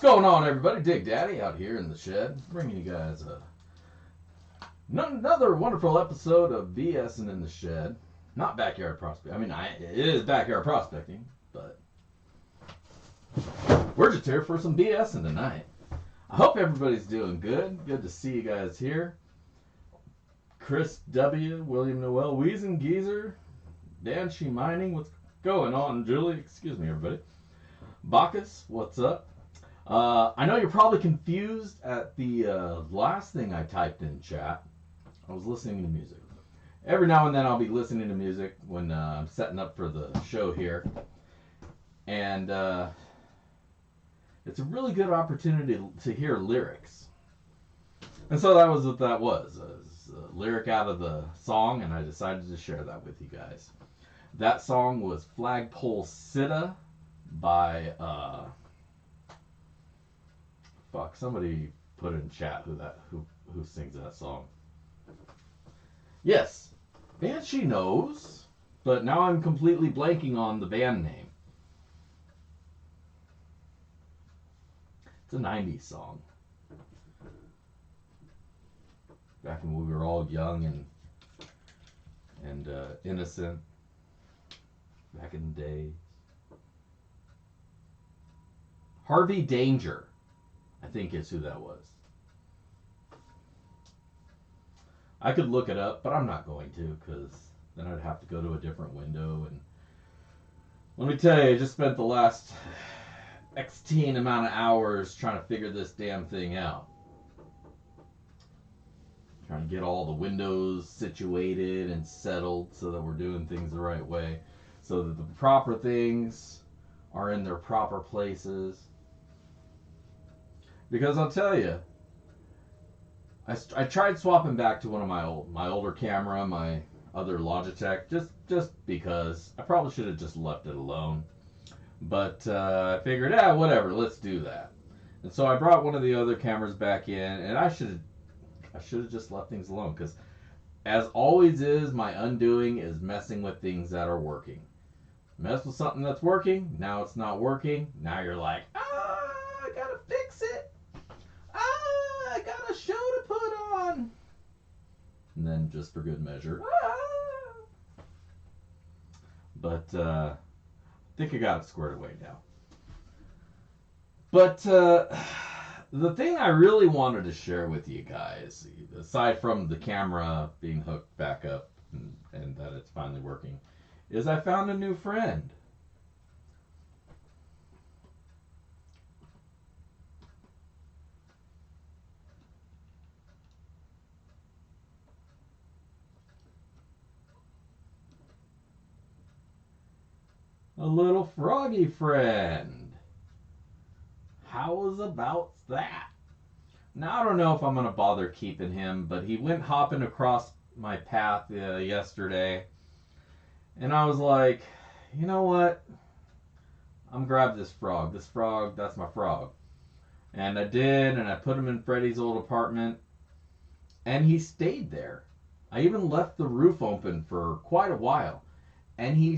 What's going on, everybody? Dig Daddy out here in the shed, bringing you guys another wonderful episode of BSing in the Shed. Not backyard prospecting. I mean, it is backyard prospecting, but we're just here for some BSing tonight. I hope everybody's doing good. Good to see you guys here. Chris W., William Noel, Weezen Geezer, Dan She Mining, what's going on? Julie, excuse me, everybody. Bacchus, what's up? I know you're probably confused at the last thing I typed in chat. I was listening to music. Every now and then I'll be listening to music when I'm setting up for the show here. And it's a really good opportunity to hear lyrics. And so that was what that was. It was a lyric out of the song, and I decided to share that with you guys. That song was Flagpole Sitta by... somebody put in chat who sings that song. Yes, Banshee knows, but now I'm completely blanking on the band name. It's a 90s song. Back when we were all young and innocent. Back in the days. Harvey Danger, I think is who that was. I could look it up, but I'm not going to, because then I'd have to go to a different window. And let me tell you, I just spent the last X-teen amount of hours trying to figure this damn thing out. Trying to get all the windows situated and settled so that we're doing things the right way. So that the proper things are in their proper places. Because I'll tell you, I tried swapping back to one of my older camera, my other Logitech, just because. I probably should have just left it alone. But I figured, whatever, let's do that. And so I brought one of the other cameras back in, and I should have just left things alone. Because as always is, my undoing is messing with things that are working. Mess with something that's working, now it's not working. Now you're like, I gotta fix it. I got a show to put on. And then just for good measure. But I think I got it squared away now. But the thing I really wanted to share with you guys, aside from the camera being hooked back up and that it's finally working, is I found a new friend. A little froggy friend. How's about that? Now, I don't know if I'm going to bother keeping him, but he went hopping across my path yesterday. And I was like, you know what? I'm going to grab this frog. This frog, that's my frog. And I did, and I put him in Freddy's old apartment. And he stayed there. I even left the roof open for quite a while. And he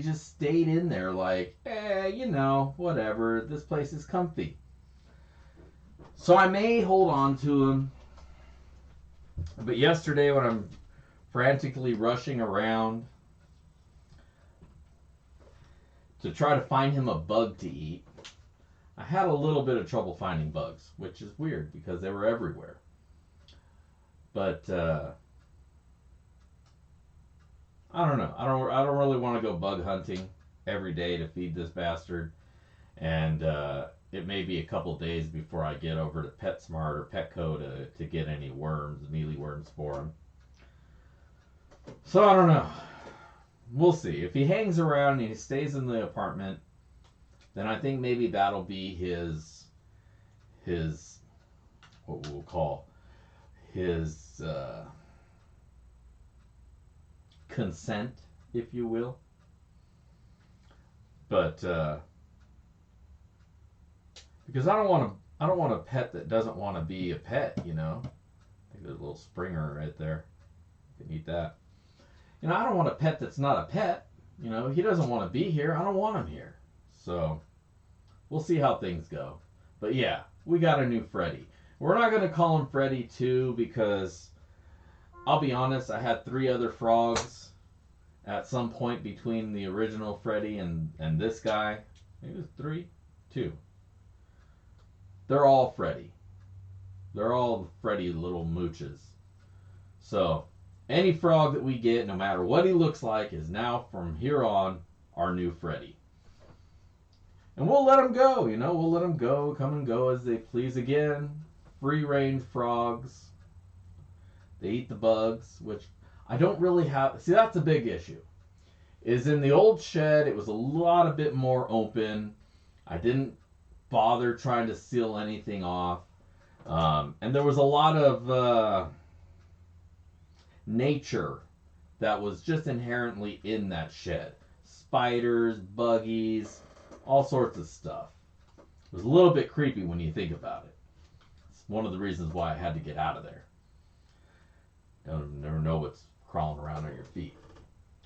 just stayed in there like, whatever. This place is comfy. So I may hold on to him. But yesterday when I'm frantically rushing around to try to find him a bug to eat, I had a little bit of trouble finding bugs, which is weird because they were everywhere. But I don't know. I don't really want to go bug hunting every day to feed this bastard. And it may be a couple days before I get over to PetSmart or Petco to get any worms, mealy worms for him. So I don't know. We'll see. If he hangs around and he stays in the apartment, then I think maybe that'll be his what we'll call his consent, if you will. But because I don't want a pet that doesn't want to be a pet, I think there's a little Springer right there. You can eat that. I don't want a pet that's not a pet. He doesn't want to be here. I don't want him here. So we'll see how things go. But yeah, we got a new Freddy. We're not going to call him Freddy 2 because I'll be honest, I had 3 other frogs at some point between the original Freddy and this guy. Maybe it was 3? 2. They're all Freddy. They're all Freddy little mooches. So, any frog that we get, no matter what he looks like, is now from here on our new Freddy. And we'll let them go, you know, we'll let them go, come and go as they please again. Free range frogs. They eat the bugs, which I don't really have. See, that's a big issue. Is in the old shed, it was a lot a bit more open. I didn't bother trying to seal anything off. And there was a lot of nature that was just inherently in that shed. Spiders, buggies, all sorts of stuff. It was a little bit creepy when you think about it. It's one of the reasons why I had to get out of there. You never know what's crawling around on your feet.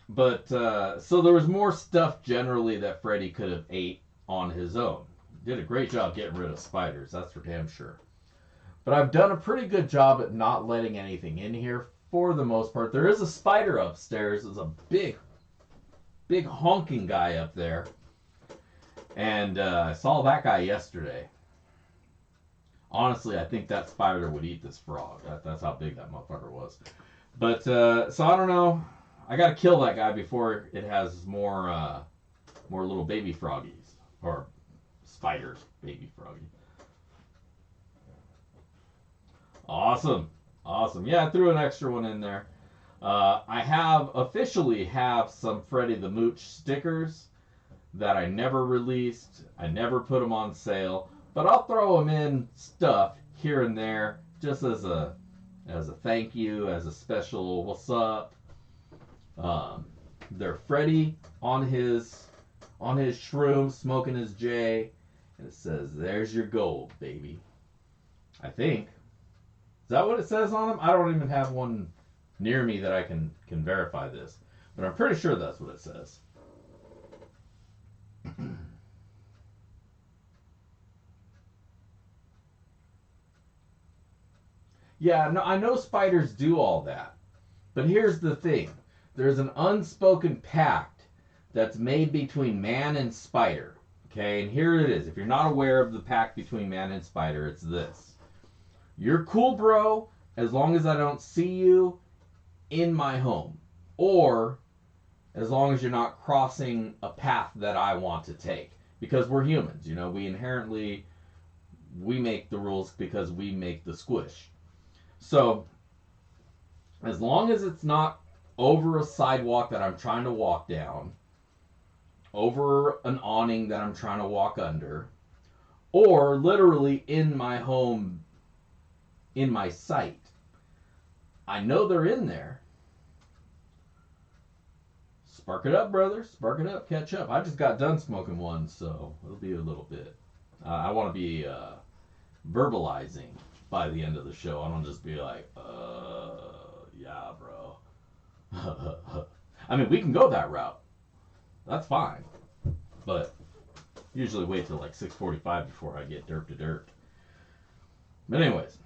But, so there was more stuff generally that Freddy could have ate on his own. Did a great job getting rid of spiders, that's for damn sure. But I've done a pretty good job at not letting anything in here for the most part. There is a spider upstairs. There's a big honking guy up there. And I saw that guy yesterday. Honestly, I think that spider would eat this frog. That's how big that motherfucker was. But, so I don't know. I gotta kill that guy before it has more little baby froggies. Or spiders, baby froggy. Awesome. Awesome. Yeah, I threw an extra one in there. I officially have some Freddy the Mooch stickers that I never released. I never put them on sale. But I'll throw them in stuff here and there just as a thank you, as a special what's up. They're Freddy on his shroom, smoking his J. And it says, "There's your gold, baby." I think. Is that what it says on them? I don't even have one near me that I can verify this. But I'm pretty sure that's what it says. Yeah, no, I know spiders do all that. But here's the thing. There's an unspoken pact that's made between man and spider. Okay, and here it is. If you're not aware of the pact between man and spider, it's this. You're cool, bro, as long as I don't see you in my home. Or as long as you're not crossing a path that I want to take. Because we're humans, you know, we make the rules because we make the squish. So, as long as it's not over a sidewalk that I'm trying to walk down, over an awning that I'm trying to walk under, or literally in my home, in my sight, I know they're in there. Spark it up, brother. Spark it up. Catch up. I just got done smoking one, so it'll be a little bit. I want to be verbalizing by the end of the show. I don't just be like, yeah, bro. I mean, we can go that route. That's fine. But usually wait till like 6:45 before I get dirt to dirt. But anyways,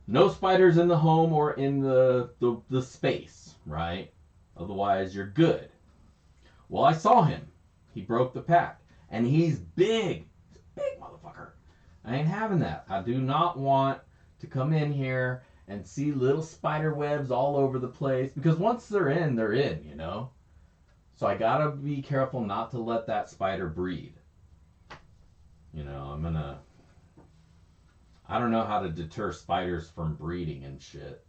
no spiders in the home or in the space, right? Otherwise, you're good. Well, I saw him. He broke the pact. And he's big. He's a big motherfucker. I ain't having that. I do not want to come in here and see little spider webs all over the place. Because once they're in, you know? So I gotta be careful not to let that spider breed. You know, I don't know how to deter spiders from breeding and shit.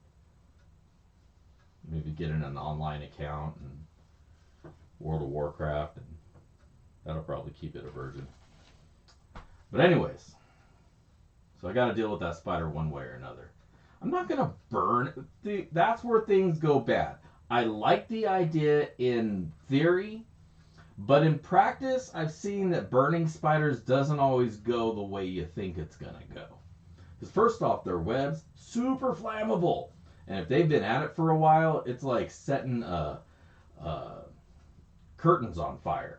Maybe get in an online account and World of Warcraft, and that'll probably keep it a virgin. But anyways, so I gotta deal with that spider one way or another. I'm not gonna burn. That's where things go bad. I like the idea in theory, but in practice, I've seen that burning spiders doesn't always go the way you think it's gonna go. Because first off, their webs, super flammable. And if they've been at it for a while, it's like setting curtains on fire.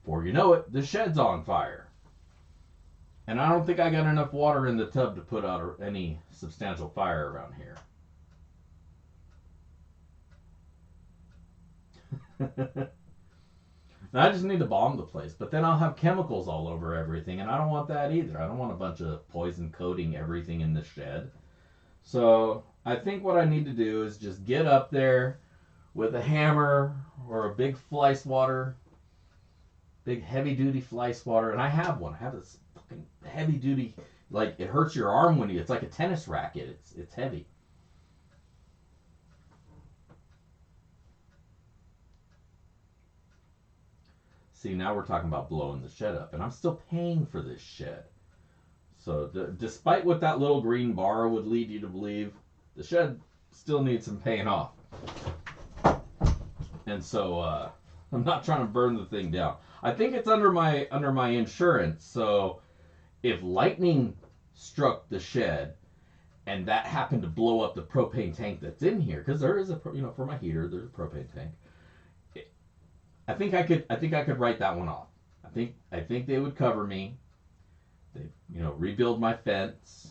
Before you know it, the shed's on fire. And I don't think I got enough water in the tub to put out any substantial fire around here. I just need to bomb the place, but then I'll have chemicals all over everything, and I don't want that either. I don't want a bunch of poison coating everything in the shed. So I think what I need to do is just get up there with a hammer or a big fly swatter, big heavy duty fly swatter, and I have one. I have this fucking heavy duty, like it hurts your arm when it's like a tennis racket. It's heavy. See, now we're talking about blowing the shed up, and I'm still paying for this shed. So despite what that little green bar would lead you to believe, the shed still needs some paying off. And so I'm not trying to burn the thing down. I think it's under my insurance. So if lightning struck the shed and that happened to blow up the propane tank that's in here, because there is for my heater there's a propane tank. I think I could write that one off. I think they would cover me. They rebuild my fence,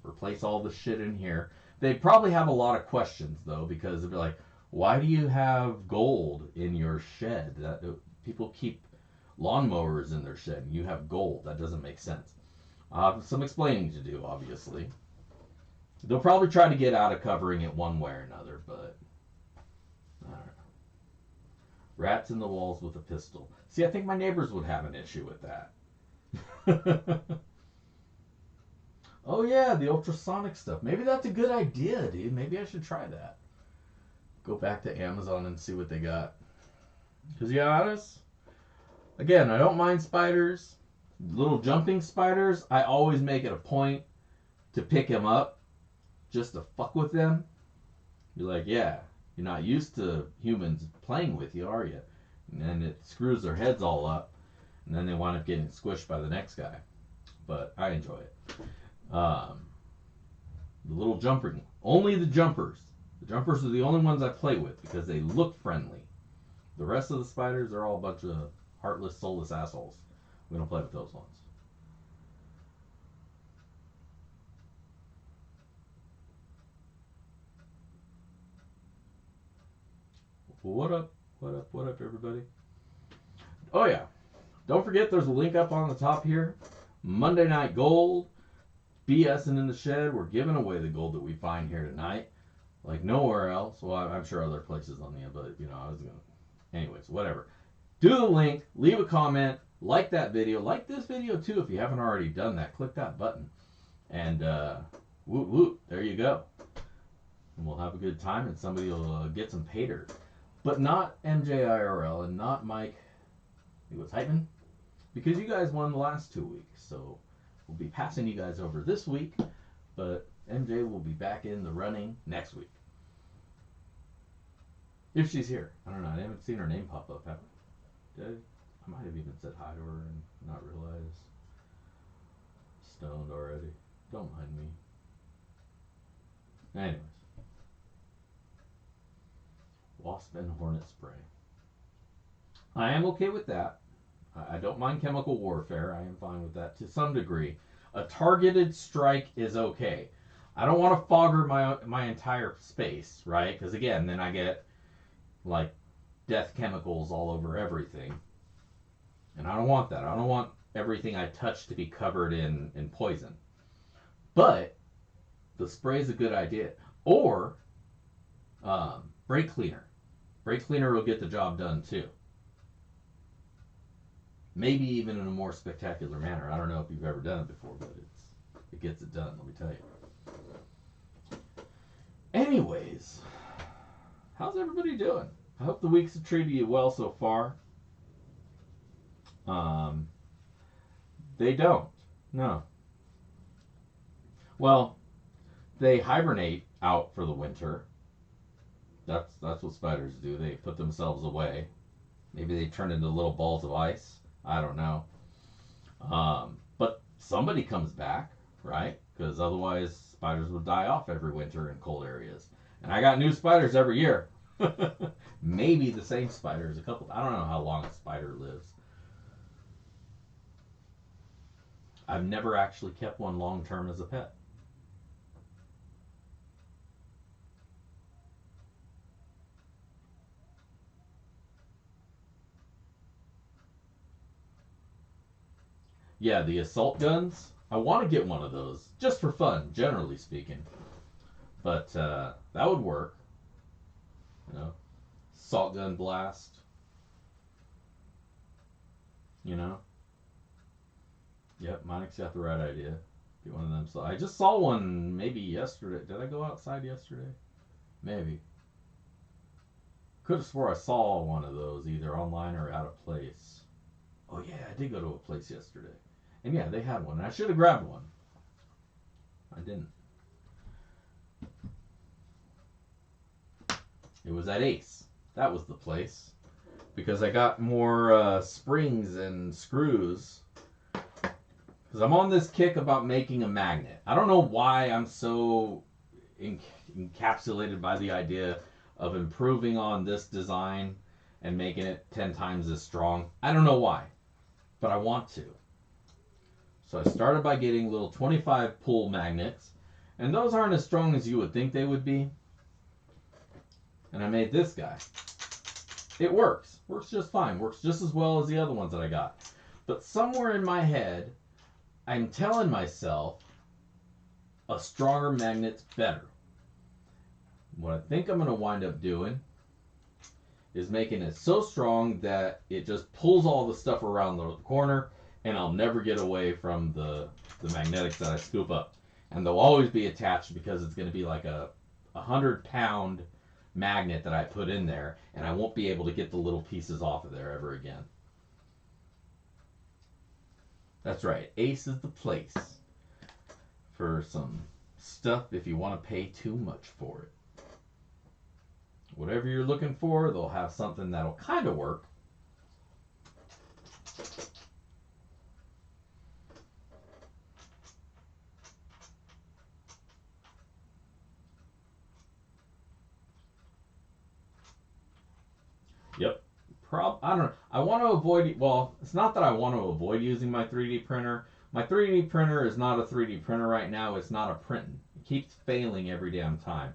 replace all the shit in here. They'd probably have a lot of questions though, because they'd be like, why do you have gold in your shed? That people keep lawnmowers in their shed and you have gold. That doesn't make sense. I'll have some explaining to do, obviously. They'll probably try to get out of covering it one way or another, but I don't know. Rats in the walls with a pistol. See, I think my neighbors would have an issue with that. Oh yeah, the ultrasonic stuff. Maybe that's a good idea, dude. Maybe I should try that. Go back to Amazon and see what they got. Because, to be honest, again, I don't mind spiders. Little jumping spiders, I always make it a point to pick them up just to fuck with them. You're like, yeah, you're not used to humans playing with you, are you? And then it screws their heads all up, and then they wind up getting squished by the next guy. But I enjoy it. The little jumping, only the jumpers. The jumpers are the only ones I play with because they look friendly. The rest of the spiders are all a bunch of heartless, soulless assholes. We don't play with those ones. What up? What up? What up, everybody? Oh, yeah. Don't forget there's a link up on the top here. Monday Night Gold. BSing in the shed. We're giving away the gold that we find here tonight. Like nowhere else. Well, I'm sure other places on the end, but, I was going to... Anyways, whatever. Do the link. Leave a comment. Like that video. Like this video, too, if you haven't already done that. Click that button. And, woot woot. There you go. And we'll have a good time, and somebody will get some pay dirt. But not MJIRL and not Mike, I think it was Hypman, because you guys won the last 2 weeks. So we'll be passing you guys over this week, but MJ will be back in the running next week. If she's here. I don't know. I haven't seen her name pop up, have I? Did I might have even said hi to her and not realize. Stoned already. Don't mind me. Anyways. Wasp and hornet spray. I am okay with that. I don't mind chemical warfare. I am fine with that to some degree. A targeted strike is okay. I don't want to fogger my entire space, right? Because again, then I get like death chemicals all over everything. And I don't want that. I don't want everything I touch to be covered in poison. But the spray is a good idea. Or brake cleaner. Brake cleaner will get the job done too. Maybe even in a more spectacular manner. I don't know if you've ever done it before, but it gets it done, let me tell you. Anyways, how's everybody doing? I hope the weeks have treated you well so far. They don't. No. Well, they hibernate out for the winter. That's what spiders do. They put themselves away. Maybe they turn into little balls of ice. I don't know. But somebody comes back, right? Because otherwise spiders would die off every winter in cold areas. And I got new spiders every year. Maybe the same spider as a couple. I don't know how long a spider lives. I've never actually kept one long term as a pet. Yeah, the assault guns. I want to get one of those just for fun, generally speaking. But that would work. You know, assault gun blast. You know. Yep, Mike's got the right idea. Get one of them. So I just saw one maybe yesterday. Did I go outside yesterday? Maybe. Could have swore I saw one of those either online or out of place. Oh yeah, I did go to a place yesterday. And yeah, they had one. I should have grabbed one. I didn't. It was at Ace. That was the place. Because I got more springs and screws. Because I'm on this kick about making a magnet. I don't know why I'm so encapsulated by the idea of improving on this design and making it 10 times as strong. I don't know why. But I want to. So I started by getting little 25 pull magnets, and those aren't as strong as you would think they would be. And I made this guy. It works. Works just fine. Works just as well as the other ones that I got. But somewhere in my head, I'm telling myself a stronger magnet's better. What I think I'm going to wind up doing is making it so strong that it just pulls all the stuff around the corner, and I'll never get away from the magnetics that I scoop up. And they'll always be attached because it's going to be like a 100-pound magnet that I put in there, and I won't be able to get the little pieces off of there ever again. That's right, Ace is the place for some stuff if you want to pay too much for it. Whatever you're looking for, they'll have something that'll kind of work. Yep. I don't know. I want to avoid, well, it's not that I want to avoid using my 3D printer. My 3D printer is not a 3D printer right now. It's not a printing. It keeps failing every damn time.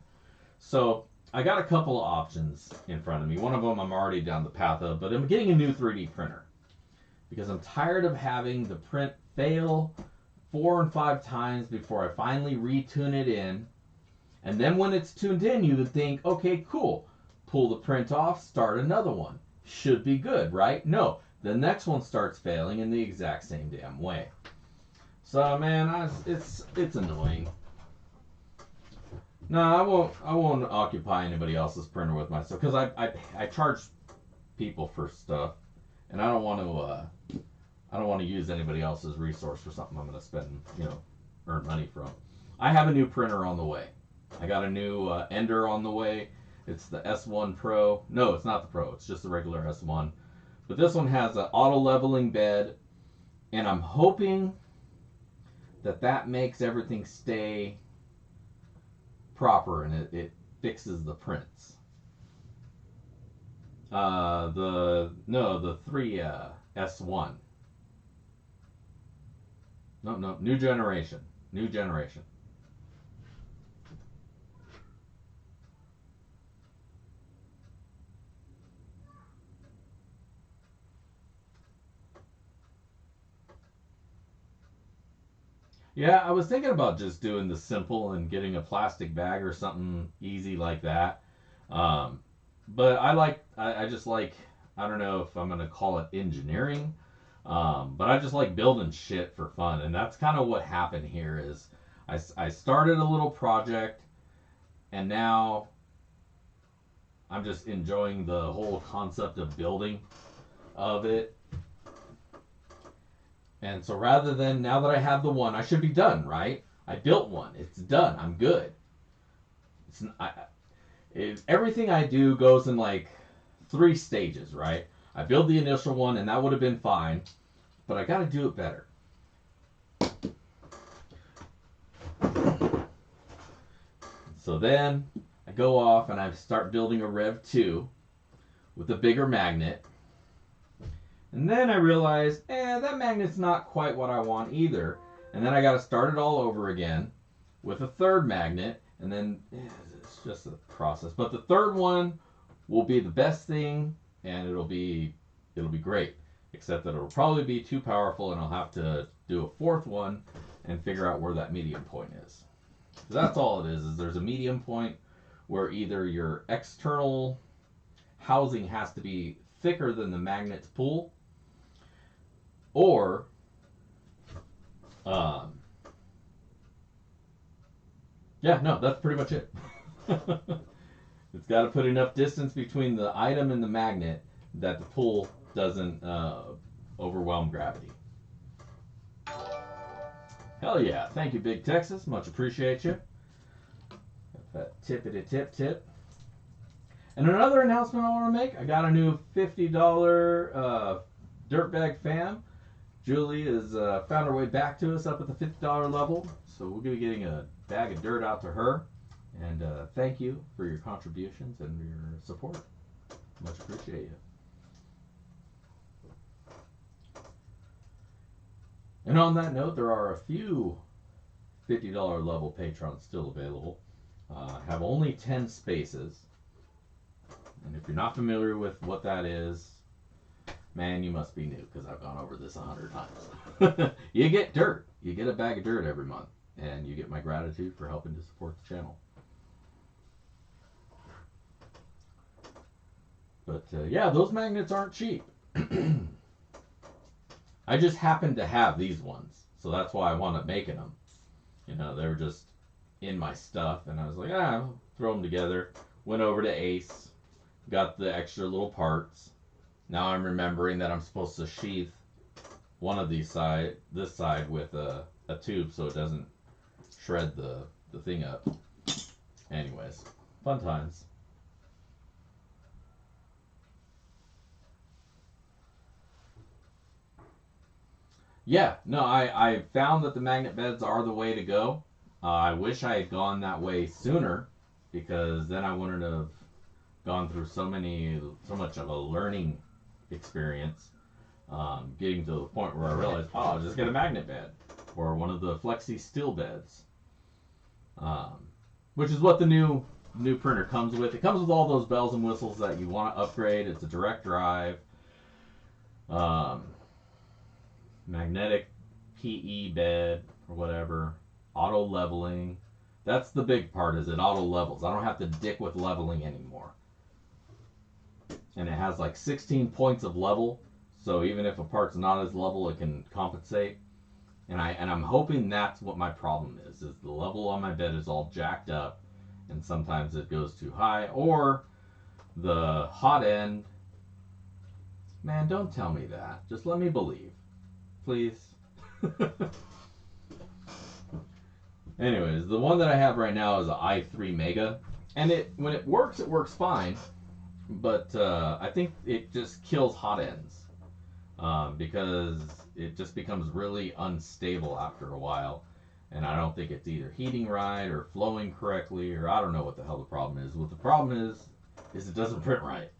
So I got a couple of options in front of me. One of them I'm already down the path of, but I'm getting a new 3D printer because I'm tired of having the print fail 4 and 5 times before I finally retune it in. And then when it's tuned in, you would think, okay, cool. Pull the print off, start another one. Should be good, right? No. The next one starts failing in the exact same damn way. So, man, it's annoying. No, I won't occupy anybody else's printer with myself because I charge people for stuff, and I don't want to use anybody else's resource for something I'm going to spend, earn money from. I have a new printer on the way. I got a new Ender on the way. It's the S1 Pro. No, it's not the Pro. It's just the regular S1. But this one has an auto leveling bed, and I'm hoping that makes everything stay proper and it fixes the prints. The 3 S1. No, new generation. New generation. Yeah, I was thinking about just doing the simple and getting a plastic bag or something easy like that. Um, but I just like, I don't know if I'm going to call it engineering, but I just like building shit for fun. And that's kind of what happened here is I started a little project, and now I'm just enjoying the whole concept of building of it. And so rather than, now that I have the one, I should be done, right? I built one. It's done. I'm good. Everything I do goes in like 3 stages, right? I build the initial one, and that would have been fine, but I got to do it better. So then I go off and I start building a Rev 2 with a bigger magnet. And then I realized, that magnet's not quite what I want either. And then I got to start it all over again with a third magnet. And then it's just a process. But the third one will be the best thing, and it'll be great. Except that it'll probably be too powerful, and I'll have to do a fourth one and figure out where that medium point is. So that's all it is there's a medium point where either your external housing has to be thicker than the magnet's pull, or that's pretty much it. It's got to put enough distance between the item and the magnet that the pull doesn't overwhelm gravity. Hell yeah. Thank you, Big Texas. Much appreciate you. That tippity tip. And another announcement I want to make. I got a new $50 Dirtbag fam. Julie has found her way back to us up at the $50 level. So we're going to be getting a bag of dirt out to her. And thank you for your contributions and your support. Much appreciate you. And on that note, there are a few $50 level patrons still available. I have only 10 spaces. And if you're not familiar with what that is, man, you must be new, because I've gone over this 100 times. You get dirt. You get a bag of dirt every month. And you get my gratitude for helping to support the channel. But yeah, those magnets aren't cheap. I just happen to have these ones, so that's why I wound up making them. You know, they were just in my stuff, and I was like, I'll throw them together. Went over to Ace, got the extra little parts. Now I'm remembering that I'm supposed to sheath one of these this side with a tube so it doesn't shred the thing up. Anyways, fun times. Yeah, no, I found that the magnet beds are the way to go. I wish I had gone that way sooner, because then I wouldn't have gone through so much of a learning experience, getting to the point where I realized, I'll just get a magnet bed or one of the flexi steel beds, which is what the new printer comes with. It comes with all those bells and whistles that you want to upgrade. It's a direct drive. Magnetic PE bed or whatever, auto leveling. That's the big part, is it auto levels. I don't have to dick with leveling anymore. And it has like 16 points of level, so even if a part's not as level, it can compensate. And I'm hoping that's what my problem is the level on my bed is all jacked up, and sometimes it goes too high, or the hot end. Man, don't tell me that. Just let me believe. Please. Anyways, the one that I have right now is an i3 Mega, and when it works fine, but I think it just kills hot ends, because it just becomes really unstable after a while, and I don't think it's either heating right or flowing correctly, or I don't know what the hell the problem is. What the problem is it doesn't print right,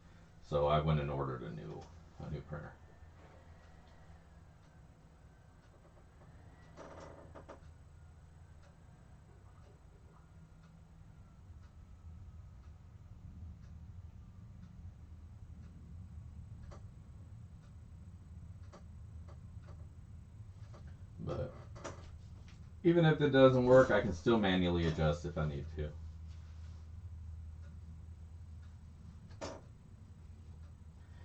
so I went and ordered a new printer. But even if it doesn't work, I can still manually adjust if I need to.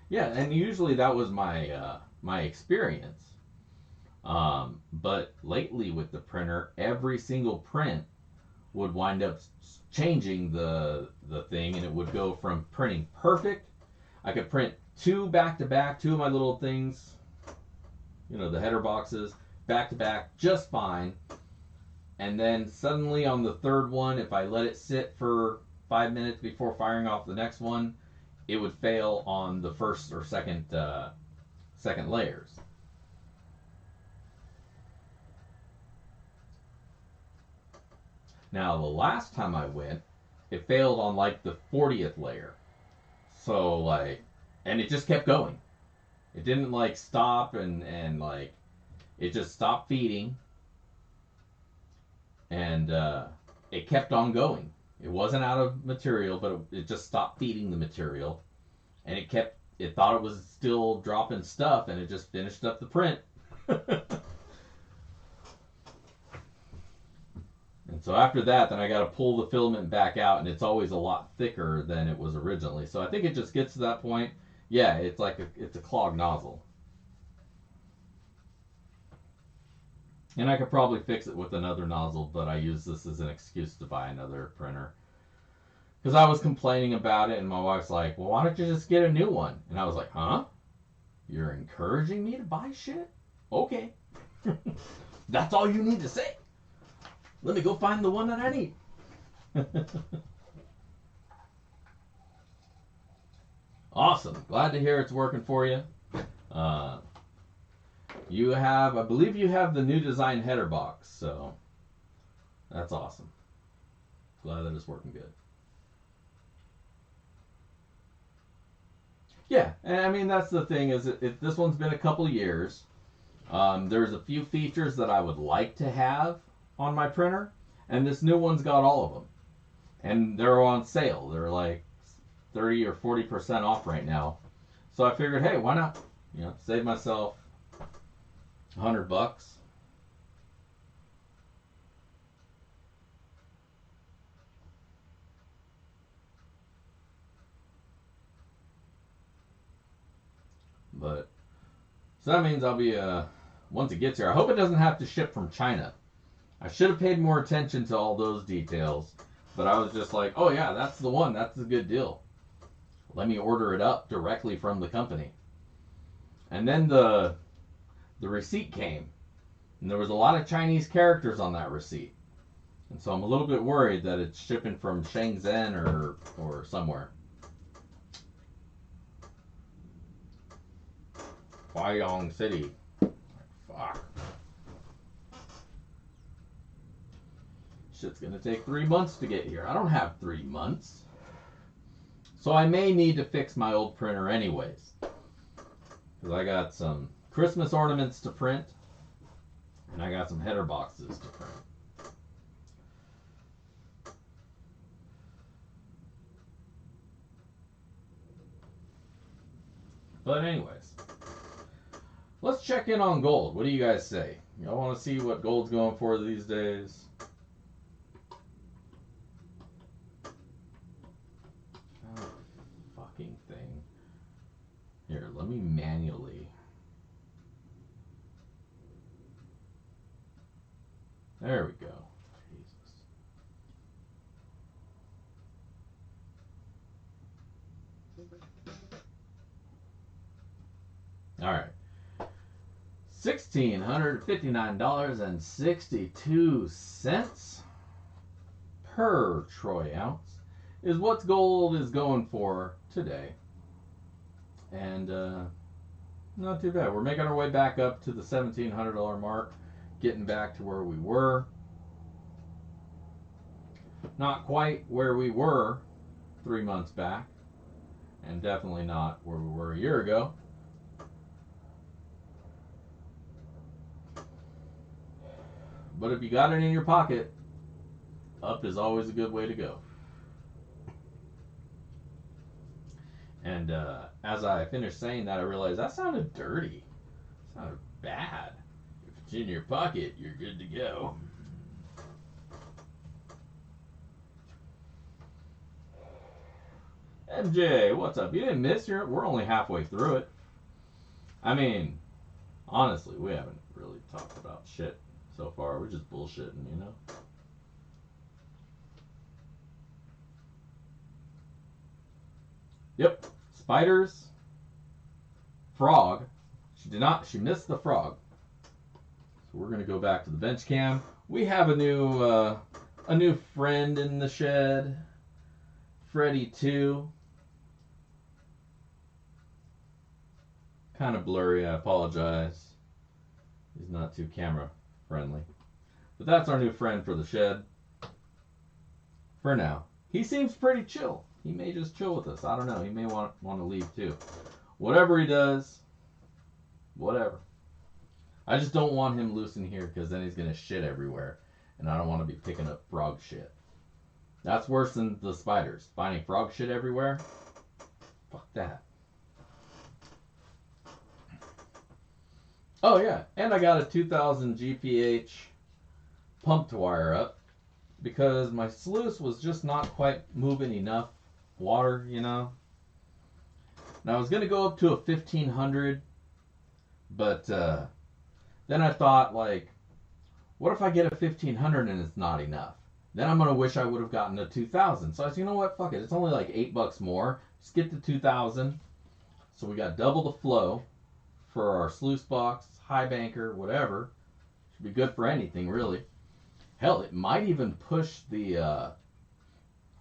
Yeah, and usually that was my my experience. But lately with the printer, every single print would wind up changing the thing, and it would go from printing perfect. I could print two back to back, two of my little things, the header boxes, back to back just fine. And then suddenly on the third one, if I let it sit for 5 minutes before firing off the next one, it would fail on the first or second layers. Now the last time I went, it failed on like the 40th layer. So like, and it just kept going. It didn't like stop and like, it just stopped feeding, and it kept on going. It wasn't out of material, but it just stopped feeding the material, and it thought it was still dropping stuff, and it just finished up the print. And so after that, then I got to pull the filament back out, and it's always a lot thicker than it was originally. So I think it just gets to that point. Yeah, it's like it's a clogged nozzle. And I could probably fix it with another nozzle, but I use this as an excuse to buy another printer. Because I was complaining about it, and my wife's like, well, why don't you just get a new one? And I was like, huh? You're encouraging me to buy shit? Okay. That's all you need to say. Let me go find the one that I need. Awesome. Glad to hear it's working for you. You have, I believe you have the new design header box, so that's awesome. Glad that it's working good. Yeah, and I mean, that's the thing is, this one's been a couple years. There's a few features that I would like to have on my printer, and this new one's got all of them. And they're on sale. They're like 30 or 40% off right now. So I figured, hey, why not? You know, save myself $100. But so that means I'll be once it gets here. I hope it doesn't have to ship from China. I should have paid more attention to all those details, but I was just like, oh yeah, that's the one. That's a good deal. Let me order it up directly from the company. And then the receipt came, and there was a lot of Chinese characters on that receipt. And so I'm a little bit worried that it's shipping from Shenzhen or somewhere. Huayong City. Fuck. Shit's gonna take 3 months to get here. I don't have 3 months. So I may need to fix my old printer anyways. Because I got some Christmas ornaments to print. And I got some header boxes to print. But anyways, let's check in on gold. What do you guys say? Y'all want to see what gold's going for these days? Oh, fucking thing. Here, let me manually. There we go. Jesus. All right. $1,659.62 per troy ounce is what gold is going for today. And not too bad. We're making our way back up to the $1,700 mark, getting back to where we were. Not quite where we were 3 months back, and definitely not where we were a year ago. But if you got it in your pocket, up is always a good way to go. And as I finished saying that, I realized that sounded dirty. It sounded bad. If it's in your pocket, you're good to go. MJ, what's up? You didn't miss your... We're only halfway through it. I mean, honestly, we haven't really talked about shit so far. We're just bullshitting, you know? Yep. Spiders. Frog. She missed the frog. So we're gonna go back to the bench cam. We have a new friend in the shed. Freddy 2. Kind of blurry, I apologize. He's not too camera friendly. But that's our new friend for the shed. For now. He seems pretty chill. He may just chill with us. I don't know. He may want to leave too. Whatever he does, whatever. I just don't want him loose in here because then he's going to shit everywhere. And I don't want to be picking up frog shit. That's worse than the spiders. Finding frog shit everywhere? Fuck that. Oh yeah, and I got a 2000 GPH pump to wire up because my sluice was just not quite moving enough water, you know. Now I was going to go up to a 1500, but then I thought, like, what if I get a 1500 and it's not enough? Then I'm going to wish I would have gotten a 2000. So I said, you know what, fuck it. It's only like $8 more. Just get the 2000. So we got double the flow for our sluice box, high banker, whatever. Should be good for anything, really. Hell, it might even push the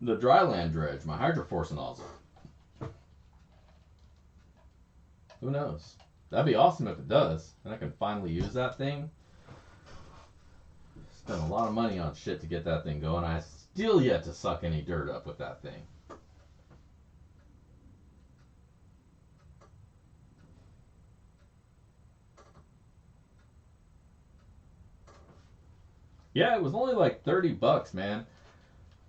dryland dredge, my hydroforce nozzle. Who knows? That'd be awesome if it does. And I can finally use that thing. Spent a lot of money on shit to get that thing going. I still yet to suck any dirt up with that thing. Yeah, it was only like $30, man.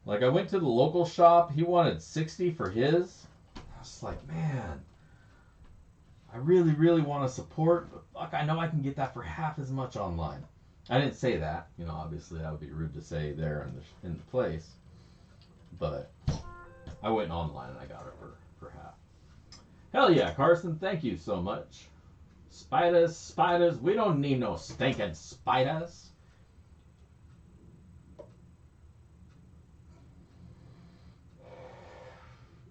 Like, I went to the local shop. He wanted 60 for his. I was like, man, I really, really want to support, but fuck, I know I can get that for half as much online. I didn't say that. You know, obviously that would be rude to say there in the place. But I went online and I got it for half. Hell yeah, Carson. Thank you so much. Spiders. We don't need no stinking spiders.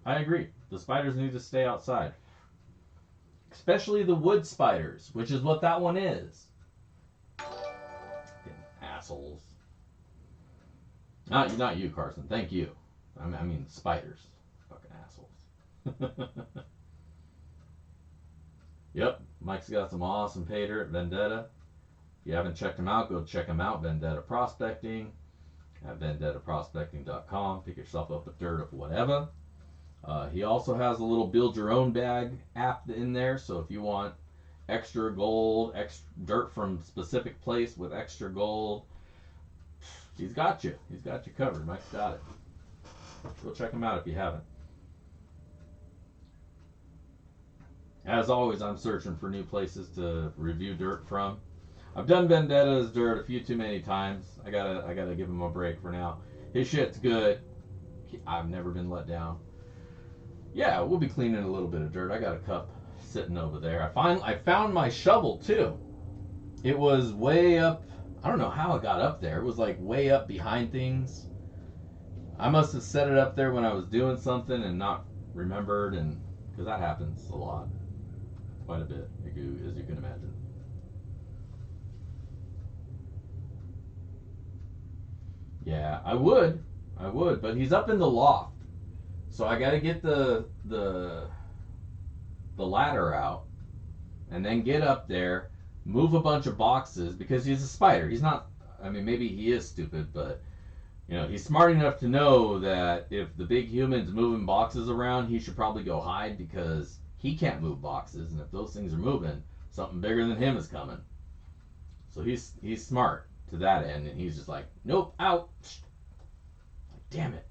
I agree. The spiders need to stay outside. Especially the wood spiders, which is what that one is. Fucking assholes. Not you, Carson. Thank you. I mean spiders. Fucking assholes. Yep. Mike's got some awesome pay dirt, Vendetta. If you haven't checked him out, go check him out. Vendetta Prospecting at vendettaprospecting.com. Pick yourself up a dirt of whatever. He also has a little build your own bag app in there, so if you want extra gold, extra dirt from specific place with extra gold, he's got you. He's got you covered. Mike's got it. Go check him out if you haven't. As always, I'm searching for new places to review dirt from. I've done Vendetta's dirt a few too many times. I gotta give him a break for now. His shit's good. I've never been let down. Yeah, we'll be cleaning a little bit of dirt. I got a cup sitting over there. I found my shovel too. It was way up. I don't know how it got up there. It was like way up behind things. I must have set it up there when I was doing something and not remembered, and because that happens a lot, quite a bit, as you can imagine. Yeah, I would, but he's up in the loft. So I got to get the ladder out and then get up there, move a bunch of boxes because he's a spider. He's not, I mean, maybe he is stupid, but you know, he's smart enough to know that if the big human's moving boxes around, he should probably go hide because he can't move boxes, and if those things are moving, something bigger than him is coming. So he's smart to that end, and he's just like, nope, out. Like, damn it.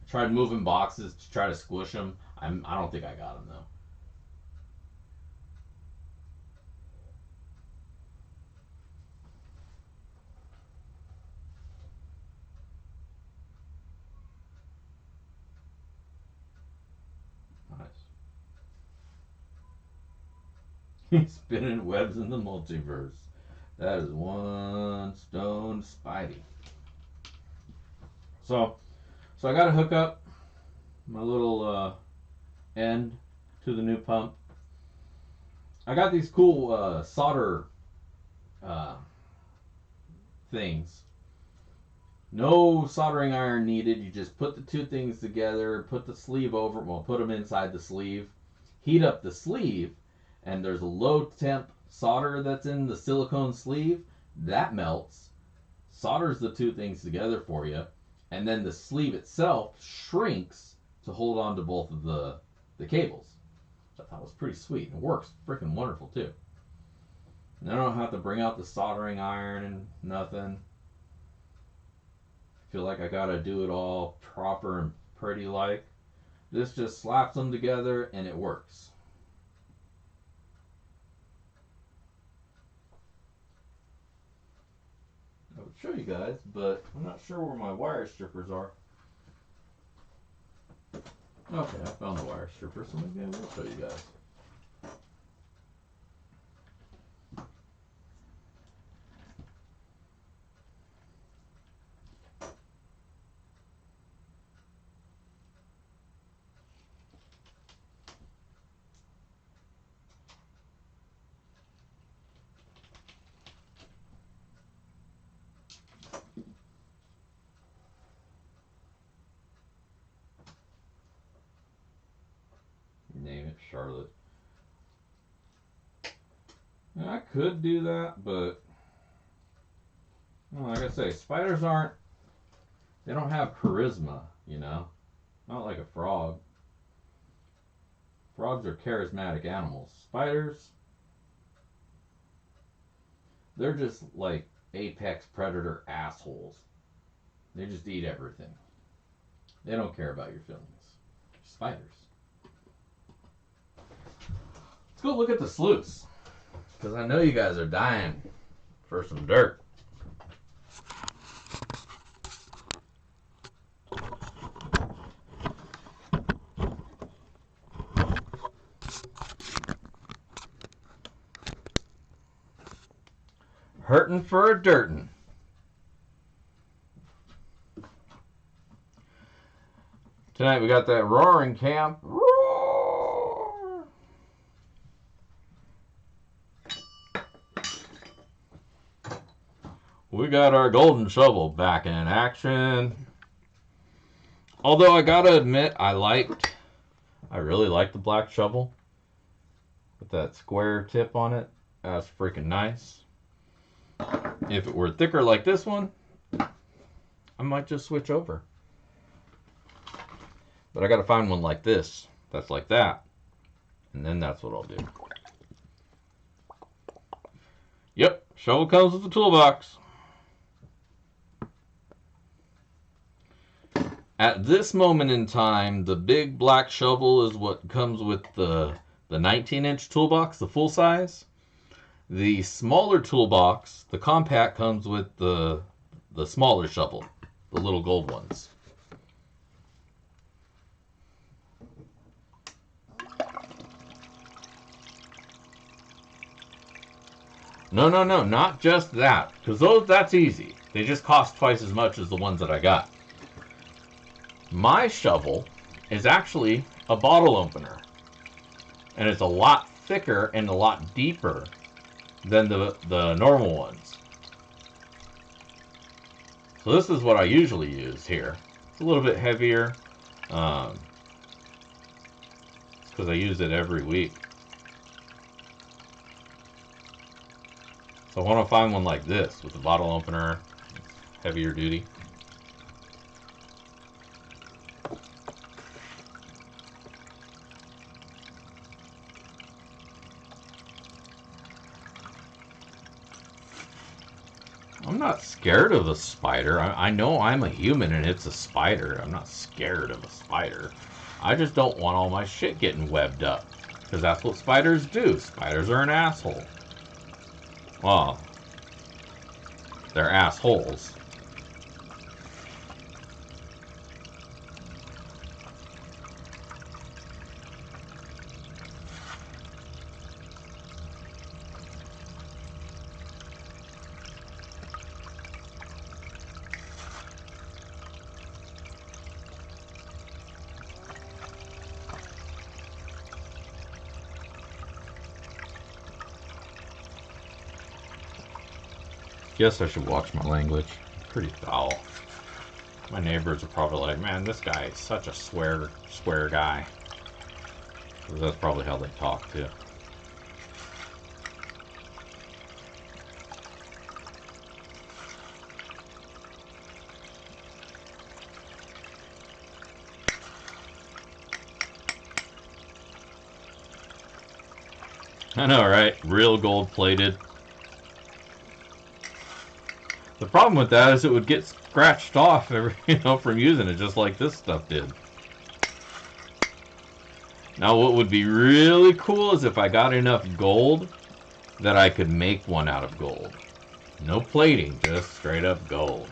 Tried moving boxes to try to squish them. I don't think I got him though. Nice. He's spinning webs in the multiverse. That is one stone Spidey. So I got to hook up my little end to the new pump. I got these cool solder things. No soldering iron needed. You just put the two things together, put the sleeve over, well, put them inside the sleeve, heat up the sleeve, and there's a low temp solder that's in the silicone sleeve. That melts, solders the two things together for you, and then the sleeve itself shrinks to hold on to both of the cables. Which I thought was pretty sweet. It works freaking wonderful too. And I don't have to bring out the soldering iron and nothing. Feel like I gotta do it all proper and pretty like. This just slaps them together and it works. I would show you guys, but I'm not sure where my wire strippers are. Okay, I found the wire stripper, so maybe I will show you guys. Name it Charlotte. Now, I could do that, but well, like I say, spiders they don't have charisma, you know? Not like a frog. Frogs are charismatic animals. Spiders, they're just like apex predator assholes. They just eat everything. They don't care about your feelings. Spiders. Let's go look at the sluice, because I know you guys are dying for some dirt. Hurting for a dirtin'. Tonight we got that roaring camp. Roar! We got our golden shovel back in action. Although I gotta admit, I really like the black shovel with that square tip on it. That's freaking nice. If it were thicker like this one, I might just switch over. But I gotta find one like this, that's like that, and then that's what I'll do. Yep, shovel comes with the toolbox. At this moment in time, the big black shovel is what comes with the 19-inch toolbox, the full size. The smaller toolbox, the compact, comes with the smaller shovel, the little gold ones. No, not just that, because that's easy. They just cost twice as much as the ones that I got. My shovel is actually a bottle opener, and it's a lot thicker and a lot deeper than the normal ones. So this is what I usually use here. It's a little bit heavier, because I use it every week. So I want to find one like this with a bottle opener, heavier duty. I'm not scared of a spider. I know I'm a human and it's a spider. I'm not scared of a spider. I just don't want all my shit getting webbed up, because that's what spiders do. Spiders are an asshole. Well, they're assholes. Guess I should watch my language. Pretty foul. My neighbors are probably like, man, this guy is such a swear guy. That's probably how they talk too. I know, right? Real gold plated. The problem with that is it would get scratched off every, from using it, just like this stuff did. Now what would be really cool is if I got enough gold that I could make one out of gold. No plating, just straight up gold.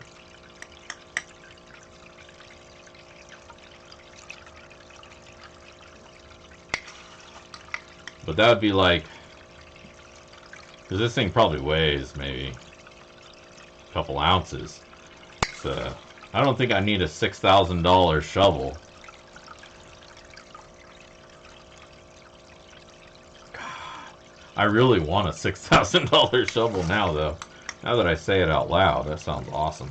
But that would be like, because this thing probably weighs maybe a couple ounces. So I don't think I need a $6,000 shovel. I really want a $6,000 shovel now, though. Now that I say it out loud, that sounds awesome.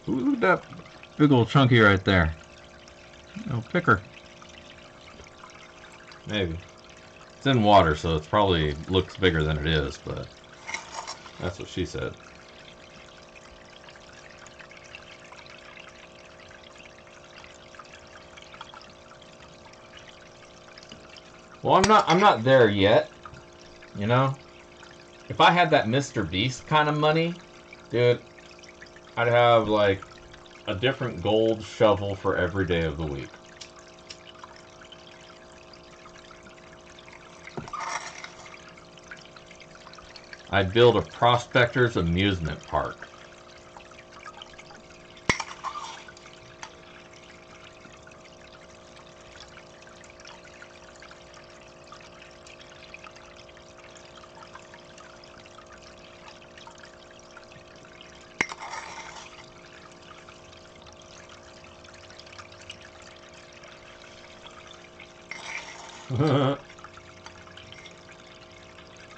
Ooh, look at that big old chunky right there. No picker. Maybe. It's in water, so it probably looks bigger than it is, but that's what she said. Well, I'm not there yet. You know? If I had that Mr. Beast kind of money, dude, I'd have like a different gold shovel for every day of the week. I'd build a prospector's amusement park.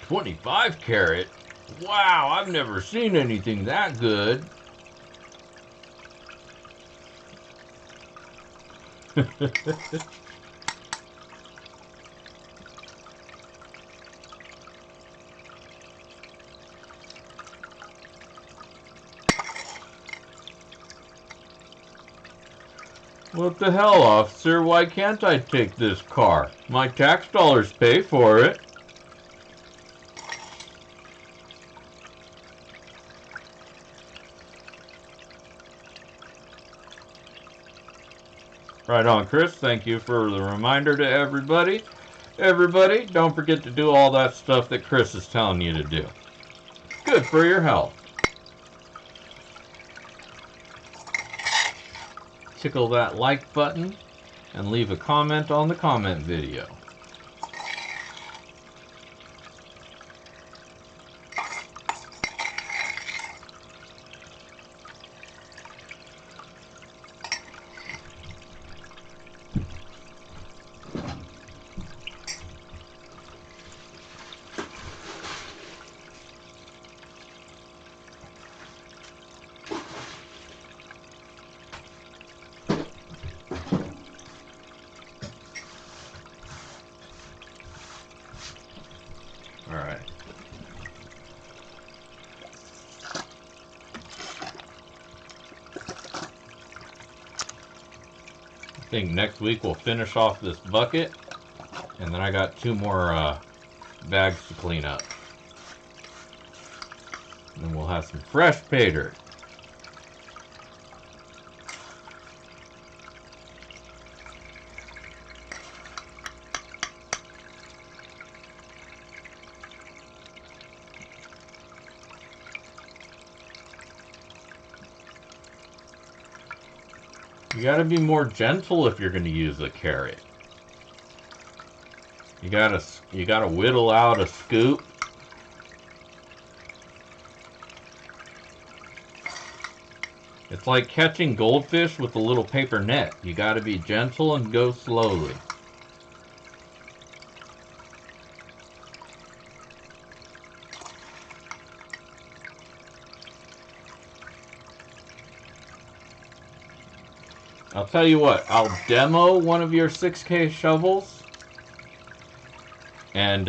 $25 carat? Wow, I've never seen anything that good. What the hell, officer? Why can't I take this car? My tax dollars pay for it. Right on, Chris. Thank you for the reminder to everybody. Everybody, don't forget to do all that stuff that Chris is telling you to do. Good for your health. Tickle that like button and leave a comment on the comment video. Alright. I think next week we'll finish off this bucket, and then I got 2 more bags to clean up. And then we'll have some fresh pay dirt. You gotta be more gentle if you're gonna use a carrot. You gotta whittle out a scoop. It's like catching goldfish with a little paper net. You gotta be gentle and go slowly. I'll tell you what, I'll demo one of your 6K shovels, and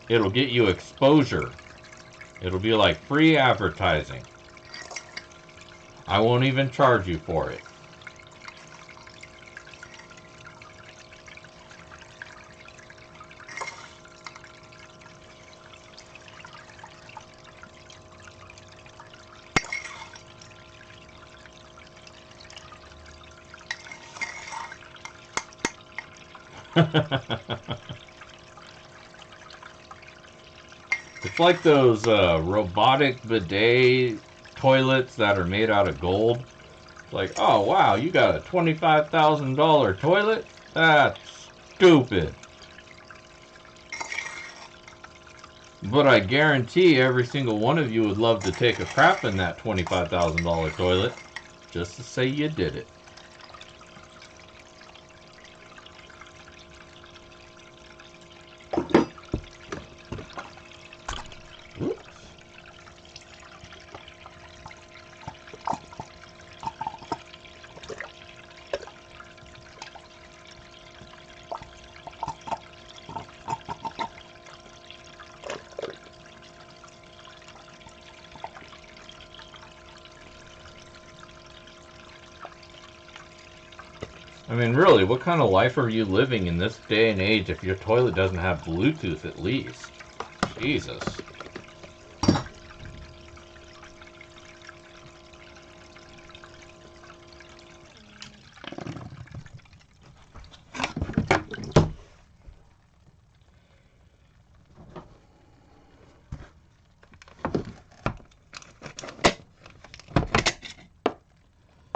it'll get you exposure. It'll be like free advertising. I won't even charge you for it. It's like those robotic bidet toilets that are made out of gold. It's like, oh wow, you got a $25,000 toilet? That's stupid. But I guarantee every single one of you would love to take a crap in that $25,000 toilet just to say you did it. I mean, really, what kind of life are you living in this day and age if your toilet doesn't have Bluetooth at least? Jesus.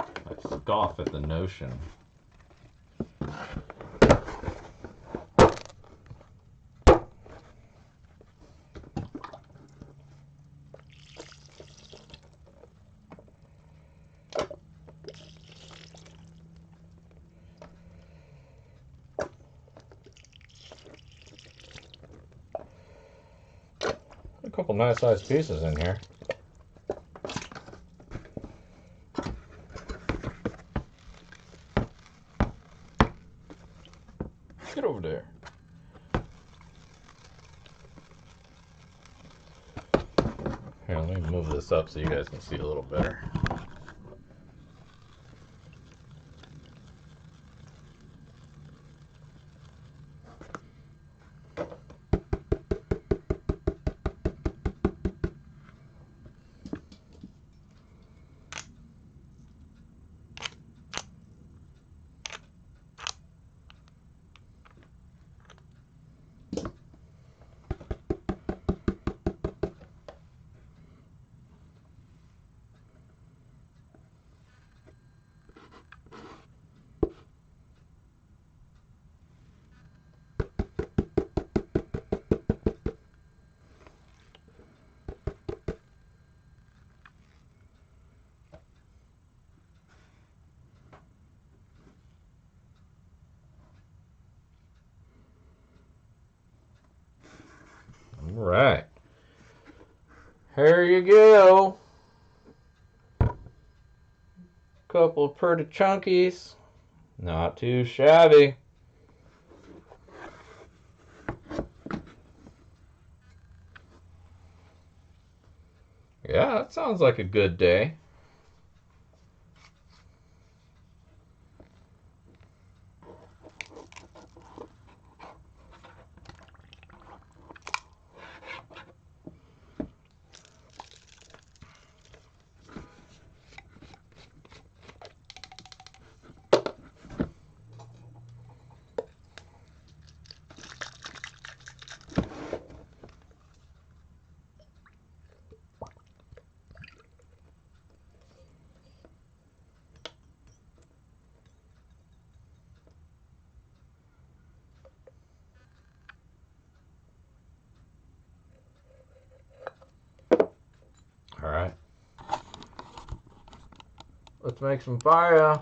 I scoff at the notion. A couple nice sized pieces in here. Get over there. Here, let me move this up so you guys can see a little better. All right. Here you go. Couple of pretty chunkies. Not too shabby. Yeah, that sounds like a good day. All right. Let's make some fire.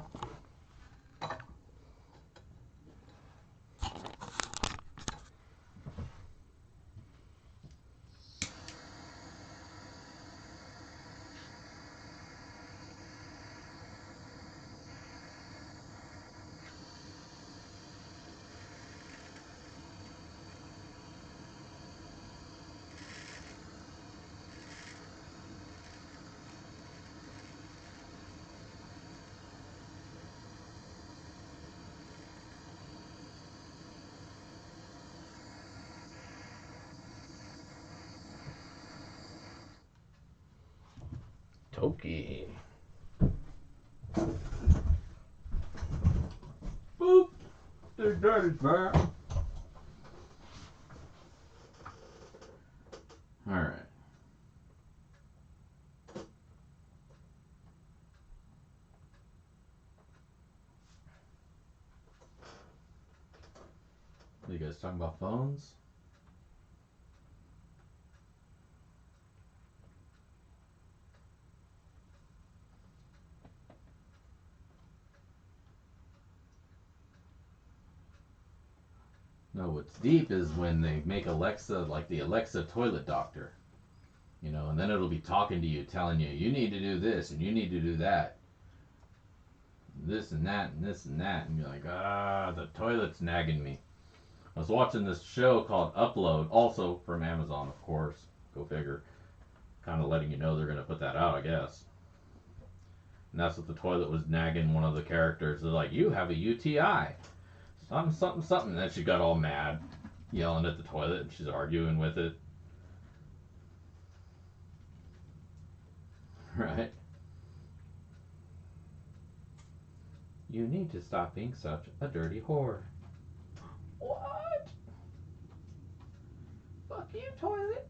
Toki. Boop. They're dirty, man. Alright. Are you guys talking about phones? No, what's deep is when they make Alexa like the Alexa toilet doctor. You know, and then it'll be talking to you, telling you, you need to do this and you need to do that. This and that and this and that. And you're like, the toilet's nagging me. I was watching this show called Upload, also from Amazon, of course. Go figure. Kind of letting you know they're going to put that out, I guess. And that's what the toilet was nagging one of the characters. They're like, you have a UTI. Something, something, something. And then she got all mad, yelling at the toilet, and she's arguing with it. Right? You need to stop being such a dirty whore. What? Fuck you, toilet.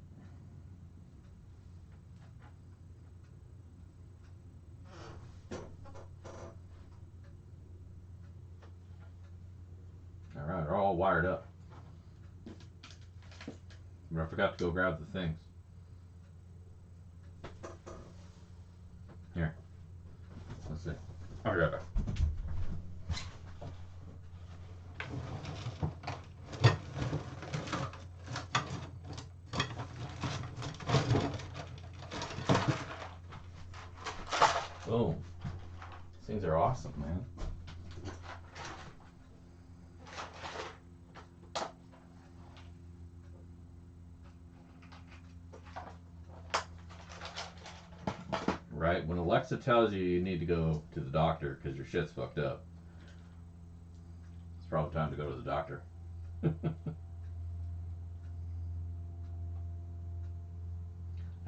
Alright, they're all wired up. But I forgot to go grab the things. Here. Let's see. I'll be right back. Boom. These things are awesome, man. Right? When Alexa tells you you need to go to the doctor because your shit's fucked up, it's probably time to go to the doctor.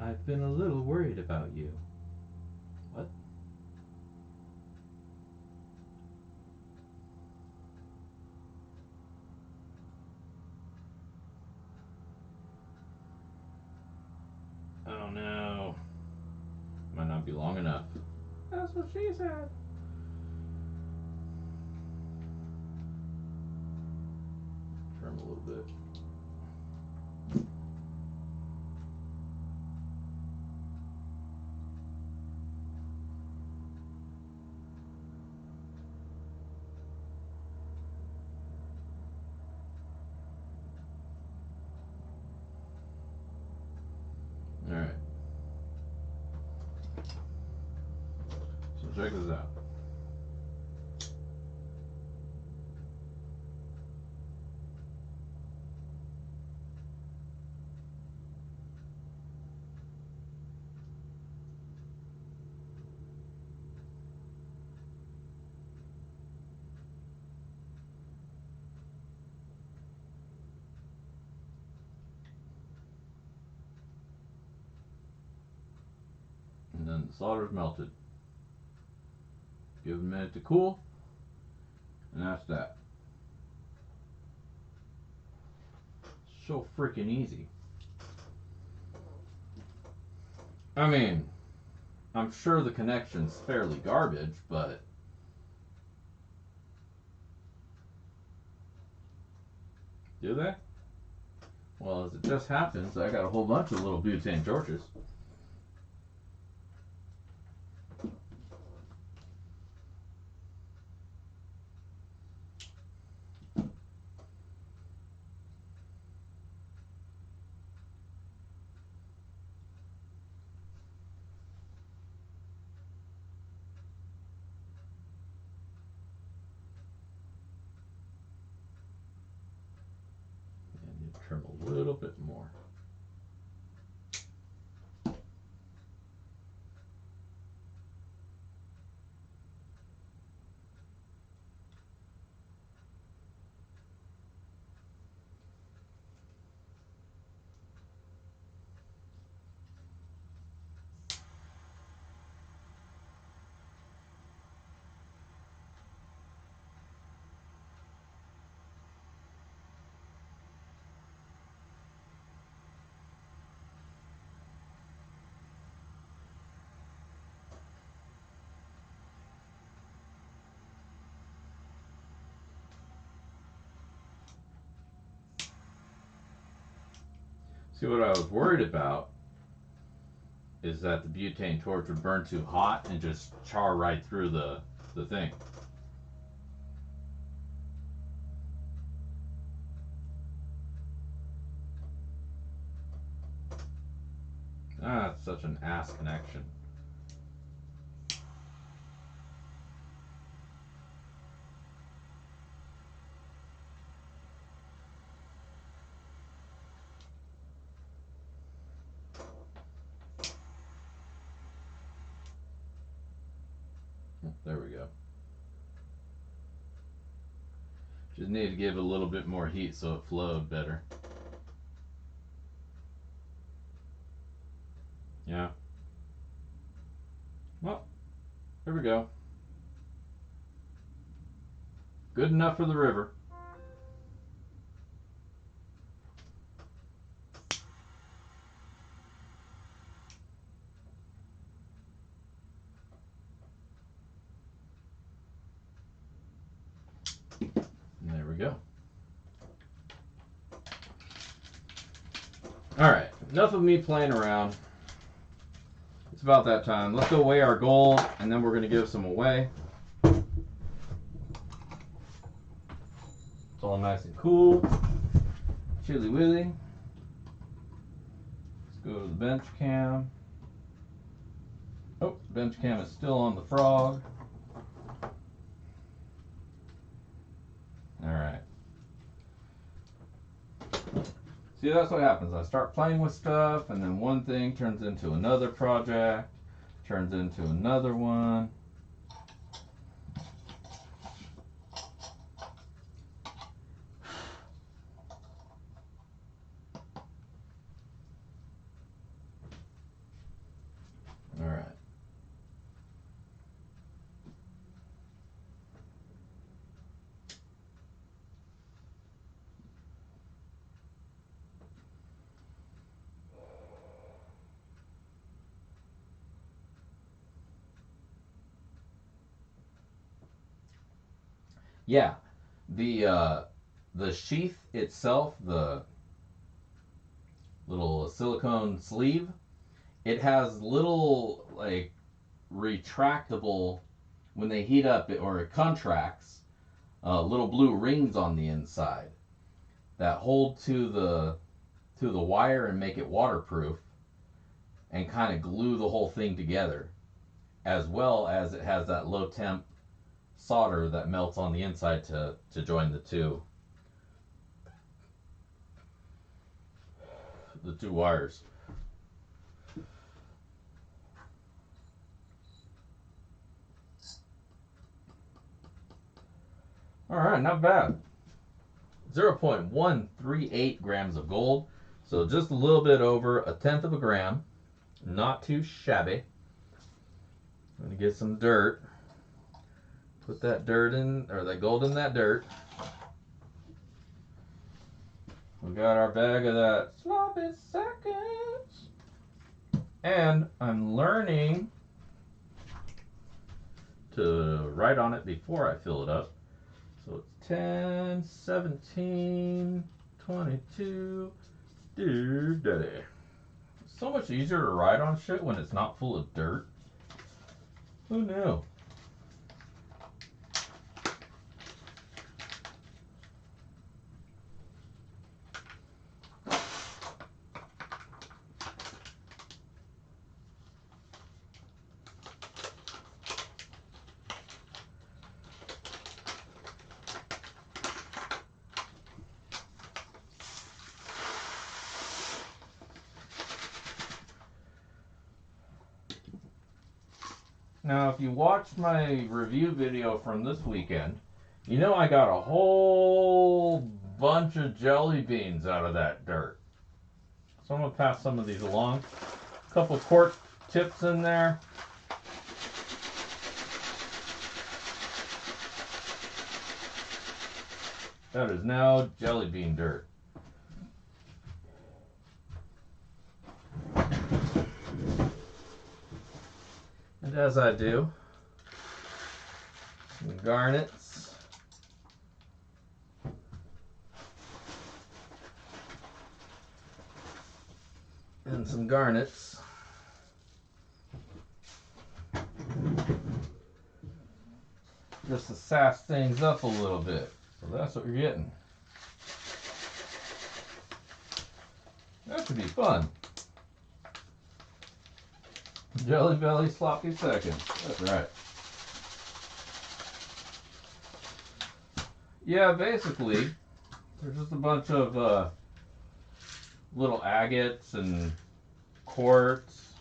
I've been a little worried about you. What? Oh no. Might not be long enough. That's what she said. Trim a little bit. Alright. So check this out. And then the solder's melted. Give it a minute to cool. And that's that. So freaking easy. I mean, I'm sure the connection's fairly garbage, but do they? Well, as it just happens, I got a whole bunch of little butane torches. And you trim a little bit more. See, what I was worried about is that the butane torch would burn too hot and just char right through the thing. Ah, it's such an ass connection. There we go. Just need to give it a little bit more heat so it flowed better. Yeah. Well, there we go. Good enough for the river. And there we go. Alright, enough of me playing around. It's about that time. Let's go weigh our gold, and then we're going to give some away. It's all nice and cool. Chilly willy. Let's go to the bench cam. Oh, bench cam is still on the frog. Alright. See, that's what happens. I start playing with stuff, and then one thing turns into another project, turns into another one. Alright. Yeah, the sheath itself, the little silicone sleeve, it has little like retractable, when they heat up or it contracts, little blue rings on the inside that hold to the wire and make it waterproof and kind of glue the whole thing together, as well as it has that low temp solder that melts on the inside to join the two wires. All right, not bad. 0.138 grams of gold, so just a little bit over a tenth of a gram. Not too shabby. I'm gonna get some dirt. Put that dirt in, or that gold in that dirt. We got our bag of that sloppy seconds. And I'm learning to write on it before I fill it up. So it's 10, 17, 22, dear daddy. It's so much easier to write on shit when it's not full of dirt. Who knew? Now, if you watched my review video from this weekend, you know I got a whole bunch of jelly beans out of that dirt. So I'm going to pass some of these along. A couple cork tips in there. That is now jelly bean dirt. And as I do, some garnets. and some garnets. Just to sass things up a little bit. So that's what you're getting. That should be fun. Jelly Belly Sloppy Seconds. That's right. Yeah, basically, there's just a bunch of little agates and quartz.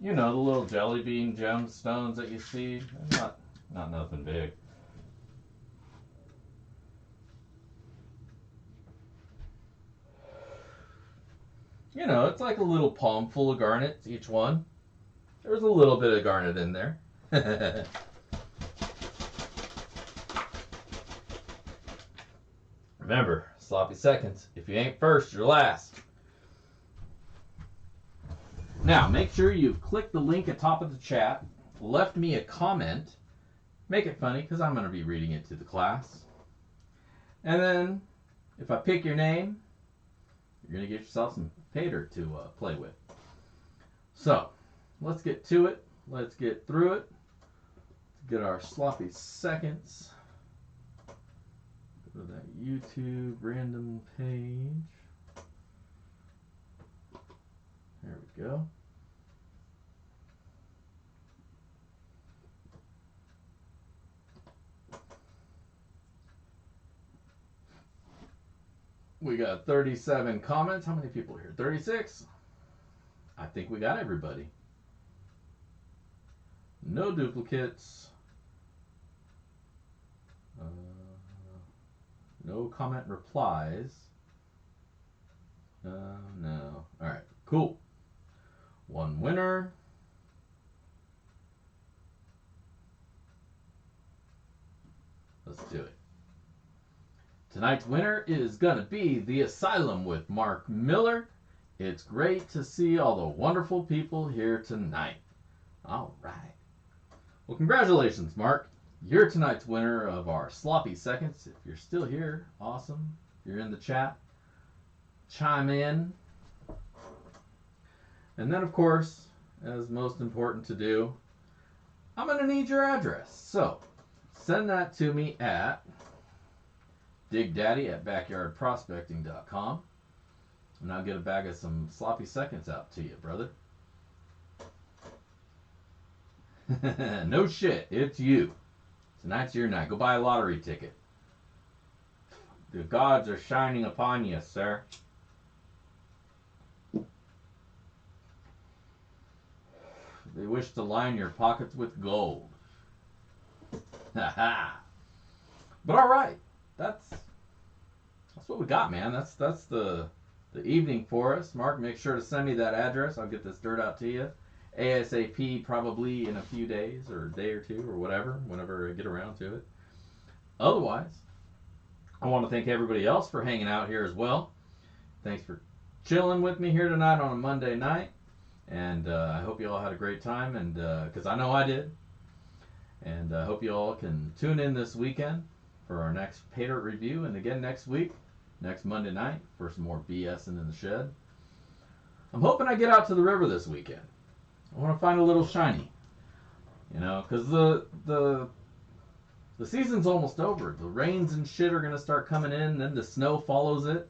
You know, the little jelly bean gemstones that you see. Not nothing big. You know, it's like a little palm full of garnets, each one. There's a little bit of garnet in there. Remember, sloppy seconds. If you ain't first, you're last. Now, make sure you've clicked the link atop of the chat, left me a comment. Make it funny, because I'm going to be reading it to the class. And then, if I pick your name, you're going to get yourself some pay dirt to play with. So, let's get to it. Let's get through it. Let's get our sloppy seconds. Go to that YouTube random page. There we go. We got 37 comments. How many people are here? 36. I think we got everybody. No duplicates. No comment replies. No. All right, cool. One winner. Let's do it. Tonight's winner is going to be The Asylum with Mark Miller. It's great to see all the wonderful people here tonight. All right. Well, congratulations, Mark. You're tonight's winner of our Sloppy Seconds. If you're still here, awesome. If you're in the chat, chime in. And then, of course, as most important to do, I'm going to need your address. So, send that to me at digdaddy@backyardprospecting.com, and I'll get a bag of some sloppy seconds out to you, brother. No shit, it's you. Tonight's your night. Go buy a lottery ticket. The gods are shining upon you, sir. They wish to line your pockets with gold. But all right, that's what we got, man. That's the evening for us. Mark, make sure to send me that address. I'll get this dirt out to you ASAP, probably in a few days or a day or two or whatever, whenever I get around to it. Otherwise, I want to thank everybody else for hanging out here as well. Thanks for chilling with me here tonight on a Monday night. And I hope you all had a great time, and because I know I did. And I hope you all can tune in this weekend for our next pay dirt review. And again next week, next Monday night, for some more BSing in the shed. I'm hoping I get out to the river this weekend. I want to find a little shiny. You know, because the season's almost over. The rains and shit are going to start coming in, then the snow follows it.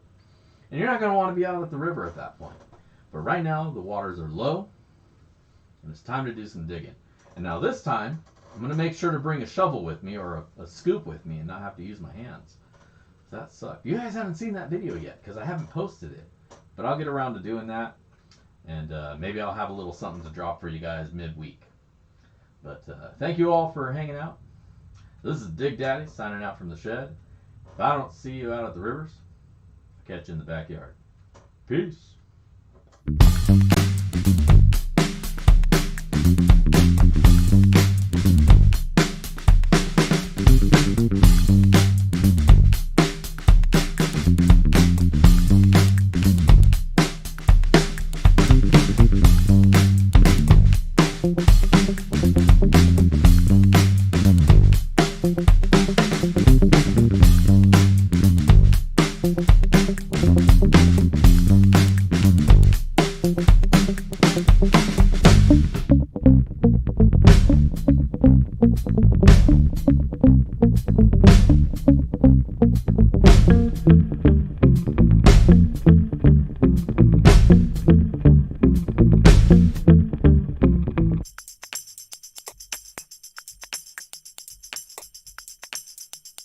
And you're not going to want to be out at the river at that point. But right now, the waters are low, and it's time to do some digging. And now this time, I'm going to make sure to bring a shovel with me, or a scoop with me, and not have to use my hands. That sucked. You guys haven't seen that video yet, because I haven't posted it. But I'll get around to doing that, and maybe I'll have a little something to drop for you guys midweek. But thank you all for hanging out. This is Dig Daddy, signing out from the shed. If I don't see you out at the rivers, I'll catch you in the backyard. Peace.